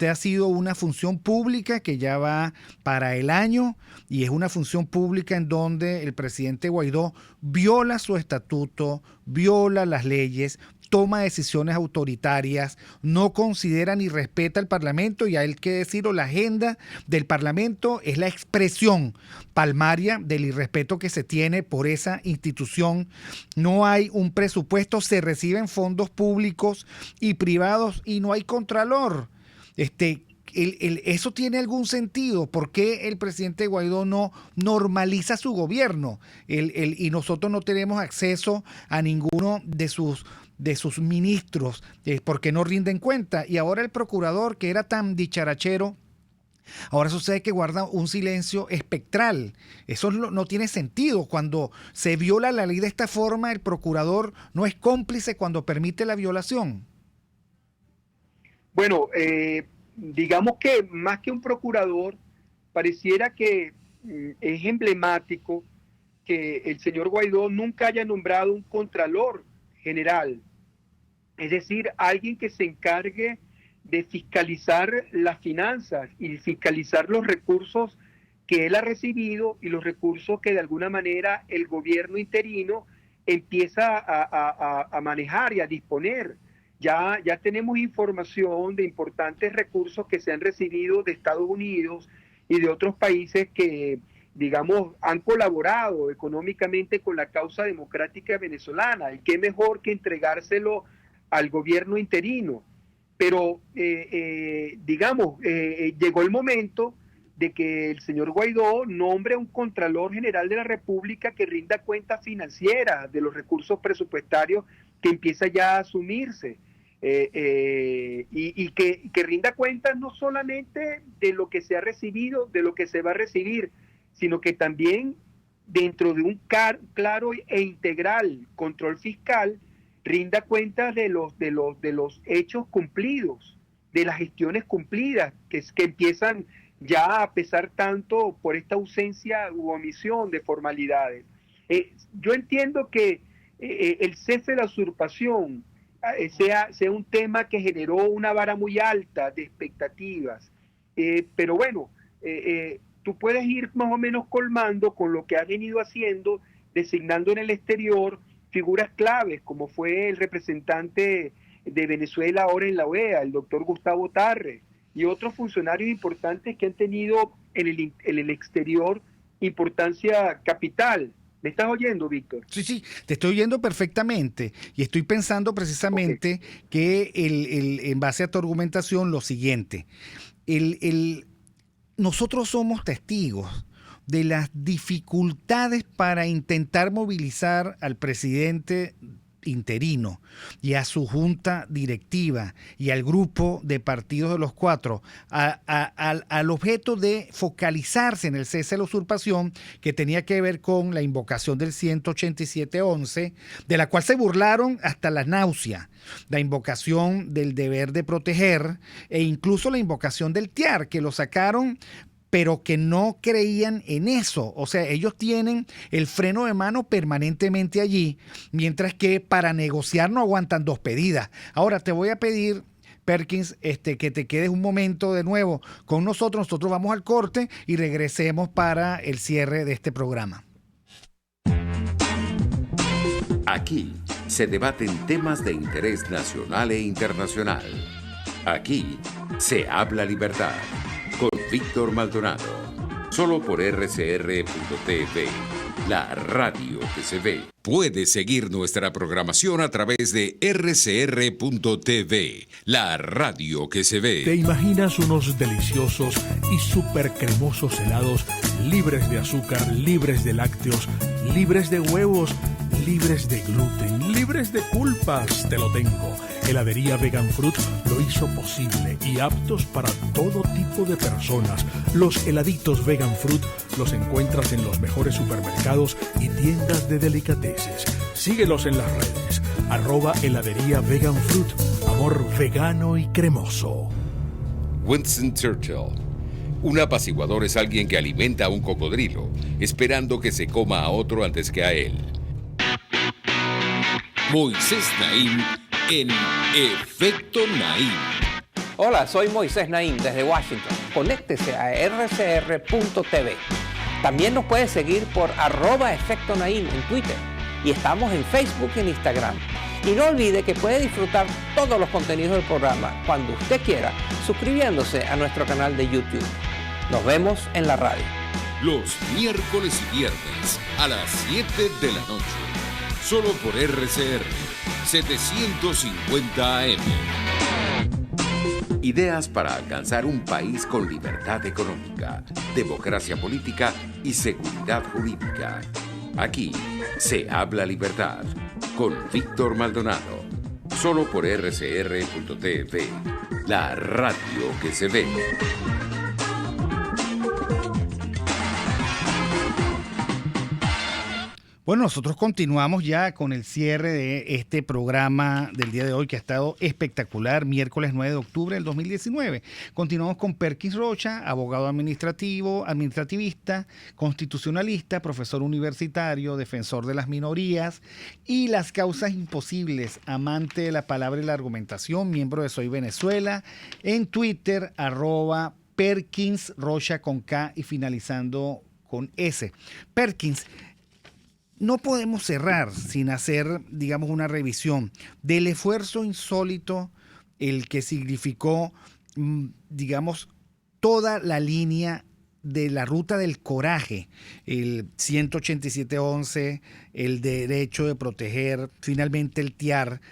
Ha sido una función pública que ya va para el año, y es una función pública en donde el presidente Guaidó viola su estatuto, viola las leyes, toma decisiones autoritarias, no considera ni respeta el Parlamento, y hay que decirlo, la agenda del Parlamento es la expresión palmaria del irrespeto que se tiene por esa institución. No hay un presupuesto, se reciben fondos públicos y privados y no hay contralor. ¿Eso tiene algún sentido? ¿Por qué el presidente Guaidó no normaliza su gobierno? Y nosotros no tenemos acceso a ninguno de sus ministros, porque no rinden cuenta. Y ahora el procurador, que era tan dicharachero, ahora sucede que guarda un silencio espectral. Eso no tiene sentido. Cuando se viola la ley de esta forma, el procurador no es cómplice cuando permite la violación. Bueno, digamos que más que un procurador, pareciera que es emblemático que el señor Guaidó nunca haya nombrado un contralor general, es decir, alguien que se encargue de fiscalizar las finanzas y fiscalizar los recursos que él ha recibido y los recursos que de alguna manera el gobierno interino empieza a manejar y a disponer. Ya tenemos información de importantes recursos que se han recibido de Estados Unidos y de otros países que, digamos, han colaborado económicamente con la causa democrática venezolana. Y qué mejor que entregárselo al gobierno interino. Pero, llegó el momento de que el señor Guaidó nombre un Contralor General de la República que rinda cuentas financieras de los recursos presupuestarios que empieza ya a asumirse. Y que rinda cuentas no solamente de lo que se ha recibido, de lo que se va a recibir, sino que también dentro de un claro e integral control fiscal rinda cuentas de los hechos cumplidos, de las gestiones cumplidas que empiezan ya a pesar tanto por esta ausencia u omisión de formalidades. Yo entiendo que el cese de la usurpación sea un tema que generó una vara muy alta de expectativas, pero bueno, tú puedes ir más o menos colmando con lo que has venido haciendo, designando en el exterior figuras claves, como fue el representante de Venezuela ahora en la OEA, el doctor Gustavo Tarre, y otros funcionarios importantes que han tenido en el exterior importancia capital. ¿Me estás oyendo, Víctor? Sí, te estoy oyendo perfectamente y estoy pensando precisamente que en base a tu argumentación lo siguiente, nosotros somos testigos de las dificultades para intentar movilizar al presidente interino y a su junta directiva y al grupo de partidos de los cuatro al objeto de focalizarse en el cese de la usurpación, que tenía que ver con la invocación del 187.11, de la cual se burlaron hasta la náusea, la invocación del deber de proteger e incluso la invocación del TIAR, que lo sacaron pero que no creían en eso. O sea, ellos tienen el freno de mano permanentemente allí, mientras que para negociar no aguantan dos pedidas. Ahora te voy a pedir, Perkins, que te quedes un momento de nuevo con nosotros. Nosotros vamos al corte y regresemos para el cierre de este programa. Aquí se debaten temas de interés nacional e internacional. Aquí se habla libertad. Con Víctor Maldonado, solo por RCR.tv, la radio que se ve. Puedes seguir nuestra programación a través de RCR.tv, la radio que se ve. ¿Te imaginas unos deliciosos y súper cremosos helados libres de azúcar, libres de lácteos, libres de huevos, libres de gluten, libres de culpas? Te lo tengo. Heladería Vegan Fruit lo hizo posible y aptos para todo tipo de personas. Los heladitos Vegan Fruit los encuentras en los mejores supermercados y tiendas de delicateces. Síguelos en las redes. @heladería Vegan Fruit. Amor vegano y cremoso. Winston Churchill. Un apaciguador es alguien que alimenta a un cocodrilo, esperando que se coma a otro antes que a él. Moisés Naim en Efecto Naim. Hola, soy Moisés Naim desde Washington. Conéctese a rcr.tv. También nos puede seguir por @Efecto Naim en Twitter. Y estamos en Facebook y en Instagram. Y no olvide que puede disfrutar todos los contenidos del programa cuando usted quiera, suscribiéndose a nuestro canal de YouTube. Nos vemos en la radio. Los miércoles y viernes a las 7 de la noche. Solo por RCR 750 AM. Ideas para alcanzar un país con libertad económica, democracia política y seguridad jurídica. Aquí se habla libertad con Víctor Maldonado. Solo por RCR.tv, la radio que se ve. Bueno, nosotros continuamos ya con el cierre de este programa del día de hoy, que ha estado espectacular, miércoles 9 de octubre del 2019. Continuamos con Perkins Rocha, abogado administrativista, constitucionalista, profesor universitario, defensor de las minorías y las causas imposibles, amante de la palabra y la argumentación, miembro de Soy Venezuela, en Twitter, @Perkins Rocha con K y finalizando con S. Perkins, no podemos cerrar sin hacer, digamos, una revisión del esfuerzo insólito, el que significó, digamos, toda la línea de la ruta del coraje, el 187.11, el derecho de proteger, finalmente el TIAR,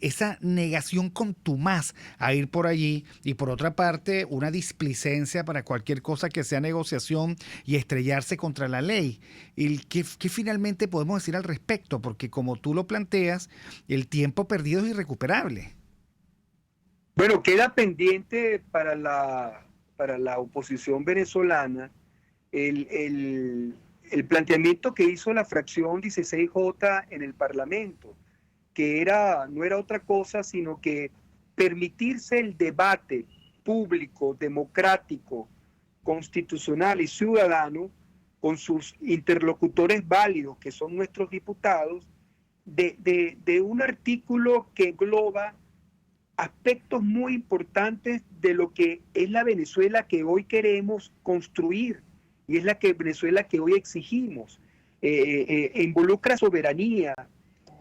esa negación contumaz a ir por allí y por otra parte una displicencia para cualquier cosa que sea negociación y estrellarse contra la ley. ¿Qué finalmente podemos decir al respecto? Porque como tú lo planteas, el tiempo perdido es irrecuperable. Bueno, queda pendiente para la oposición venezolana el planteamiento que hizo la fracción 16J en el Parlamento, que no era otra cosa sino que permitirse el debate público, democrático, constitucional y ciudadano con sus interlocutores válidos, que son nuestros diputados, de un artículo que engloba aspectos muy importantes de lo que es la Venezuela que hoy queremos construir y es la Venezuela que hoy exigimos. Involucra soberanía,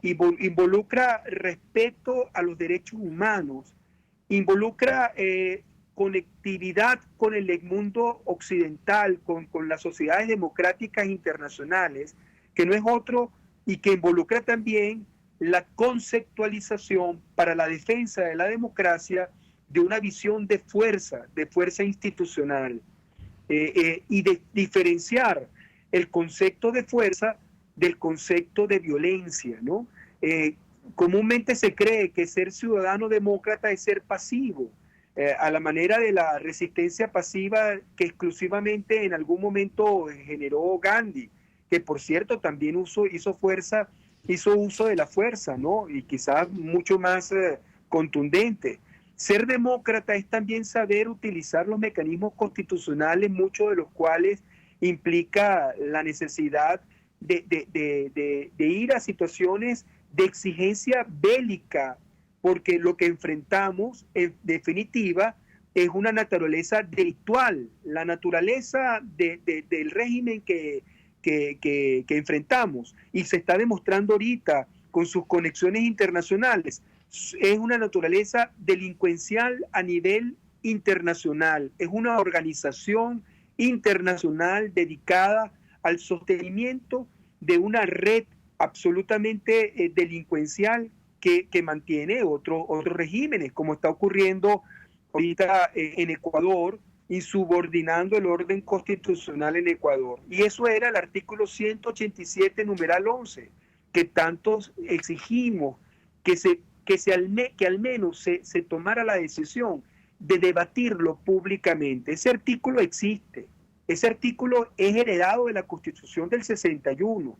involucra respeto a los derechos humanos, involucra conectividad con el mundo occidental, con las sociedades democráticas internacionales, que no es otro y que involucra también la conceptualización para la defensa de la democracia de una visión de fuerza institucional, y de diferenciar el concepto de fuerza del concepto de violencia, ¿no? Comúnmente se cree que ser ciudadano demócrata es ser pasivo, a la manera de la resistencia pasiva que exclusivamente en algún momento generó Gandhi, que por cierto también hizo uso de la fuerza, ¿no? Y quizás mucho más contundente. Ser demócrata es también saber utilizar los mecanismos constitucionales, muchos de los cuales implica la necesidad de ir a situaciones de exigencia bélica, porque lo que enfrentamos en definitiva es una naturaleza delictual, la naturaleza del régimen que enfrentamos, y se está demostrando ahorita con sus conexiones internacionales. Es una naturaleza delincuencial a nivel internacional, es una organización internacional dedicada al sostenimiento de una red absolutamente delincuencial que mantiene otros regímenes, como está ocurriendo ahorita en Ecuador, insubordinando el orden constitucional en Ecuador. Y eso era el artículo 187, numeral 11, que tantos exigimos que al menos se tomara la decisión de debatirlo públicamente. Ese artículo existe, ese artículo es heredado de la Constitución del 61.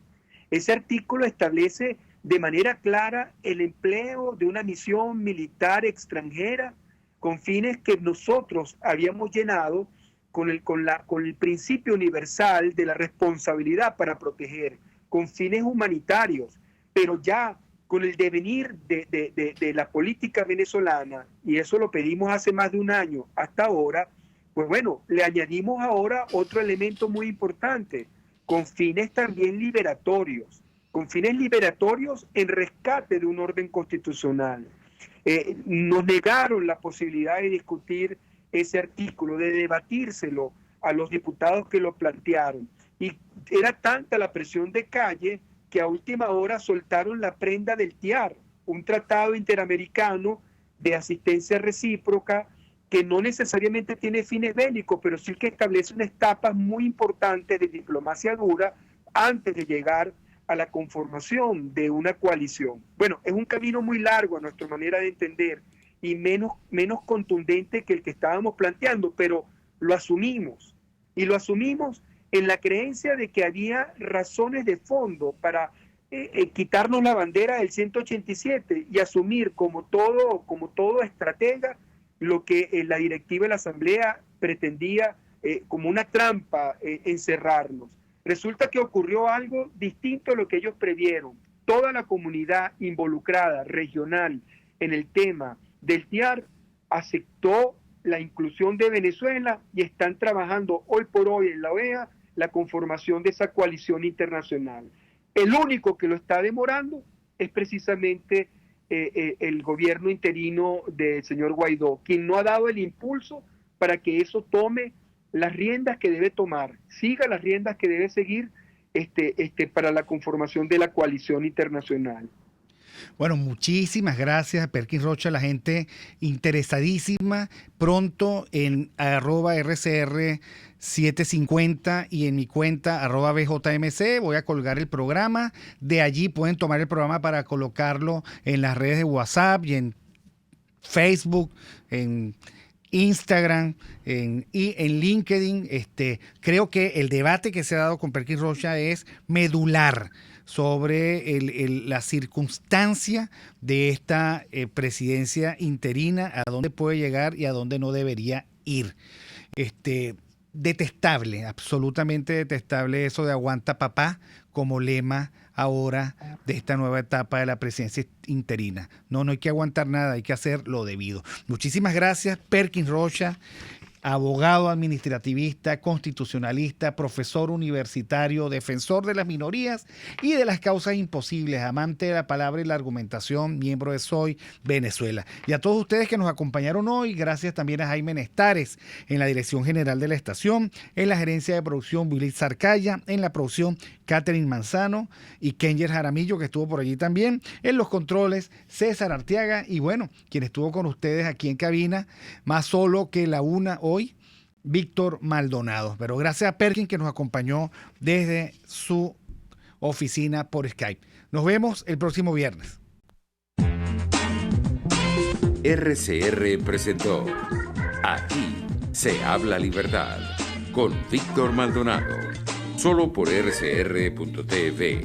Ese artículo establece de manera clara el empleo de una misión militar extranjera con fines que nosotros habíamos llenado con el principio universal de la responsabilidad para proteger, con fines humanitarios, pero ya con el devenir de la política venezolana, y eso lo pedimos hace más de un año hasta ahora, pues bueno, le añadimos ahora otro elemento muy importante, con fines también liberatorios, en rescate de un orden constitucional. Nos negaron la posibilidad de discutir ese artículo, de debatírselo a los diputados que lo plantearon. Y era tanta la presión de calle que a última hora soltaron la prenda del TIAR, un tratado interamericano de asistencia recíproca que no necesariamente tiene fines bélicos, pero sí que establece unas etapas muy importantes de diplomacia dura antes de llegar a la conformación de una coalición. Bueno, es un camino muy largo a nuestra manera de entender y menos contundente que el que estábamos planteando, pero lo asumimos. Y lo asumimos en la creencia de que había razones de fondo para quitarnos la bandera del 187 y asumir como todo estratega lo que la directiva de la Asamblea pretendía como una trampa encerrarnos. Resulta que ocurrió algo distinto a lo que ellos previeron. Toda la comunidad involucrada regional en el tema del TIAR aceptó la inclusión de Venezuela y están trabajando hoy por hoy en la OEA la conformación de esa coalición internacional. El único que lo está demorando es precisamente el gobierno interino del señor Guaidó, quien no ha dado el impulso para que eso tome las riendas que debe tomar, siga las riendas que debe seguir para la conformación de la coalición internacional. Bueno, muchísimas gracias, Perkins Rocha, la gente interesadísima. Pronto en @RCR750 y en mi cuenta @BJMC voy a colgar el programa. De allí pueden tomar el programa para colocarlo en las redes de WhatsApp y en Facebook, en Instagram y en LinkedIn. Creo que el debate que se ha dado con Perkins Rocha es medular sobre la circunstancia de esta presidencia interina, a dónde puede llegar y a dónde no debería ir. Detestable, absolutamente detestable eso de aguanta papá como lema ahora de esta nueva etapa de la presidencia interina. No hay que aguantar nada, hay que hacer lo debido. Muchísimas gracias, Perkins Rocha, abogado administrativista, constitucionalista, profesor universitario, defensor de las minorías y de las causas imposibles, amante de la palabra y la argumentación, miembro de Soy Venezuela. Y a todos ustedes que nos acompañaron hoy, gracias también a Jaime Nestares en la dirección general de la estación, en la gerencia de producción Willy Zarcaya, en la producción Catherine Manzano y Kenger Jaramillo, que estuvo por allí también, en los controles César Arteaga y bueno, quien estuvo con ustedes aquí en cabina, más solo que la una hoy, Víctor Maldonado. Pero gracias a Perkin que nos acompañó desde su oficina por Skype. Nos vemos el próximo viernes. RCR presentó Aquí se habla libertad con Víctor Maldonado. Solo por rcr.tv,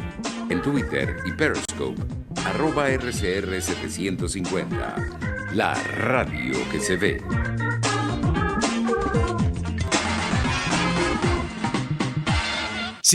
en Twitter y Periscope, @RCR750. La radio que se ve.